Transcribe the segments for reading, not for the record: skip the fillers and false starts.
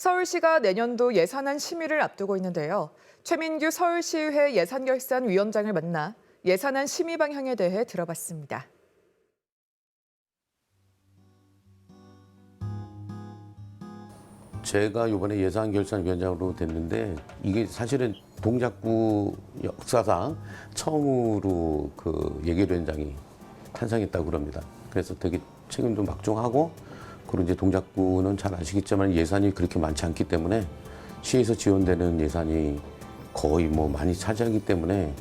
서울시가 내년도 예산안 심의를 앞두고 있는데요. 최민규 서울시의회 예산결산위원장을 만나 예산안 심의 방향에 대해 들어봤습니다. 제가 이번에 예산결산위원장으로 됐는데 이게 사실은 동작구 역사상 처음으로 그 예결위원장이 탄생했다고 그럽니다. 그래서 되게 책임도 막중하고, 그리고 이제 동작구는 잘 아시겠지만 예산이 그렇게 많지 않기 때문에 시에서 지원되는 예산이 거의 많이 차지하기 때문에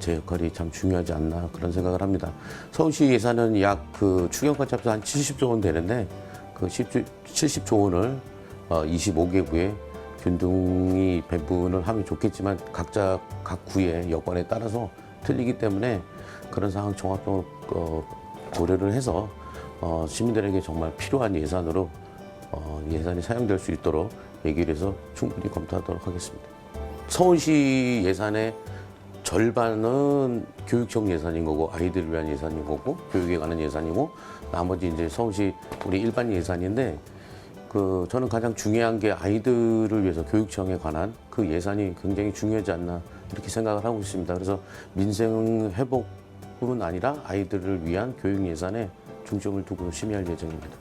제 역할이 참 중요하지 않나 그런 생각을 합니다. 서울시 예산은 약 그 추경까지 합해서 한 70조 원 되는데 그 70조 원을 25개구에 균등히 배분을 하면 좋겠지만 각자 각 구의 여건에 따라서 틀리기 때문에 그런 상황 종합적으로 고려를 해서 시민들에게 정말 필요한 예산으로 예산이 사용될 수 있도록 얘기를 해서 충분히 검토하도록 하겠습니다. 서울시 예산의 절반은 교육청 예산인 거고, 아이들을 위한 예산인 거고, 교육에 관한 예산이고, 나머지 이제 서울시 우리 일반 예산인데, 저는 가장 중요한 게 아이들을 위해서 교육청에 관한 그 예산이 굉장히 중요하지 않나 이렇게 생각을 하고 있습니다. 그래서 민생 회복뿐만 아니라 아이들을 위한 교육 예산에 중점을 두고 심의할 예정입니다.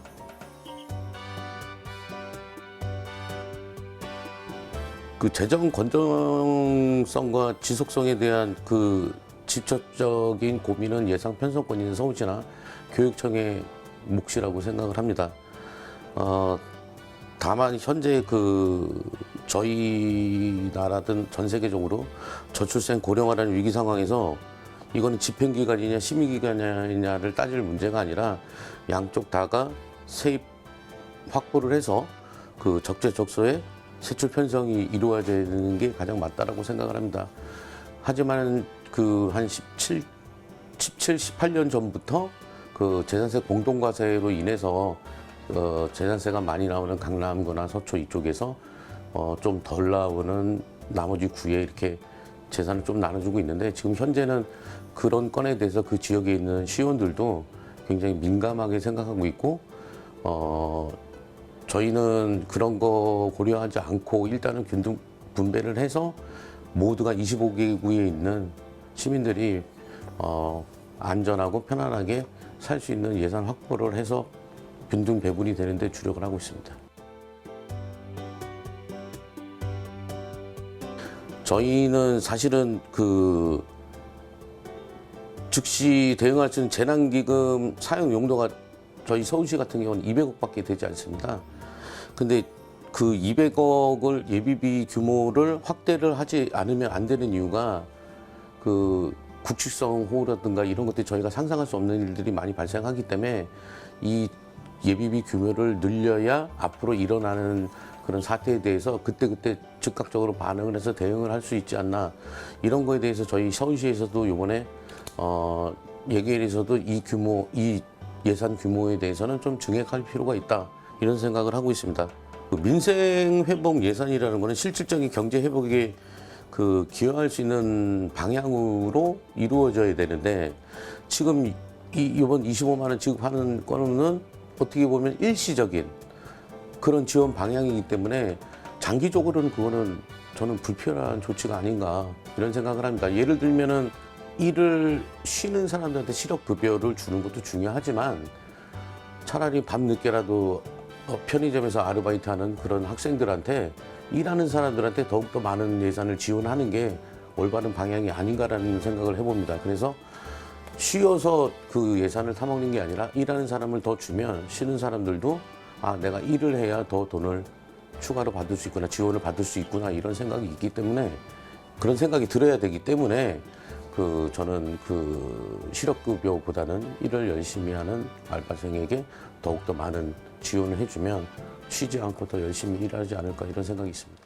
그 재정 건전성과 지속성에 대한 그 직접적인 고민은 예산 편성권이 있는 서울시나 교육청의 몫이라고 생각을 합니다. 다만 현재 저희 나라든 전 세계적으로 저출생 고령화라는 위기 상황에서 이거는 집행기관이냐 심의기관이냐를 따질 문제가 아니라 양쪽 다가 세입 확보를 해서 그 적재적소에 세출 편성이 이루어지는 게 가장 맞다라고 생각을 합니다. 하지만 한 17, 18년 전부터 그 재산세 공동과세로 인해서 재산세가 많이 나오는 강남구나 서초 이쪽에서 좀 덜 나오는 나머지 구에 이렇게 재산을 좀 나눠주고 있는데, 지금 현재는 그런 건에 대해서 그 지역에 있는 시의원들도 굉장히 민감하게 생각하고 있고, 저희는 그런 거 고려하지 않고 일단은 균등 분배를 해서 모두가 25개구에 있는 시민들이 안전하고 편안하게 살 수 있는 예산 확보를 해서 균등 배분이 되는데 주력을 하고 있습니다. 저희는 사실은 즉시 대응할 수 있는 재난기금 사용 용도가 저희 서울시 같은 경우는 200억밖에 되지 않습니다. 근데 그 200억을 예비비 규모를 확대를 하지 않으면 안 되는 이유가 국칙성 호우라든가 이런 것들이 저희가 상상할 수 없는 일들이 많이 발생하기 때문에 이 예비비 규모를 늘려야 앞으로 일어나는 그런 사태에 대해서 그때그때 즉각적으로 반응을 해서 대응을 할 수 있지 않나, 이런 거에 대해서 저희 서울시에서도 이번에 예결에서도 이 예산 규모에 대해서는 좀 증액할 필요가 있다 이런 생각을 하고 있습니다. 민생 회복 예산이라는 거는 실질적인 경제 회복에 기여할 수 있는 방향으로 이루어져야 되는데, 지금 이번 25만 원 지급하는 거는 어떻게 보면 일시적인 그런 지원 방향이기 때문에 장기적으로는 그거는 저는 불필요한 조치가 아닌가 이런 생각을 합니다. 예를 들면은 일을 쉬는 사람들한테 실업급여를 주는 것도 중요하지만 차라리 밤늦게라도 편의점에서 아르바이트하는 그런 학생들한테, 일하는 사람들한테 더욱더 많은 예산을 지원하는 게 올바른 방향이 아닌가라는 생각을 해봅니다. 그래서 쉬어서 그 예산을 타먹는 게 아니라 일하는 사람을 더 주면 쉬는 사람들도 내가 일을 해야 더 돈을 추가로 받을 수 있구나, 지원을 받을 수 있구나 이런 생각이 있기 때문에, 그런 생각이 들어야 되기 때문에 저는 실업급여보다는 일을 열심히 하는 알바생에게 더욱더 많은 지원을 해주면 쉬지 않고 더 열심히 일하지 않을까 이런 생각이 있습니다.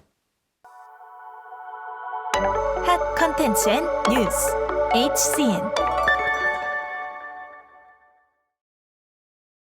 핫 컨텐츠 앤 뉴스 HCN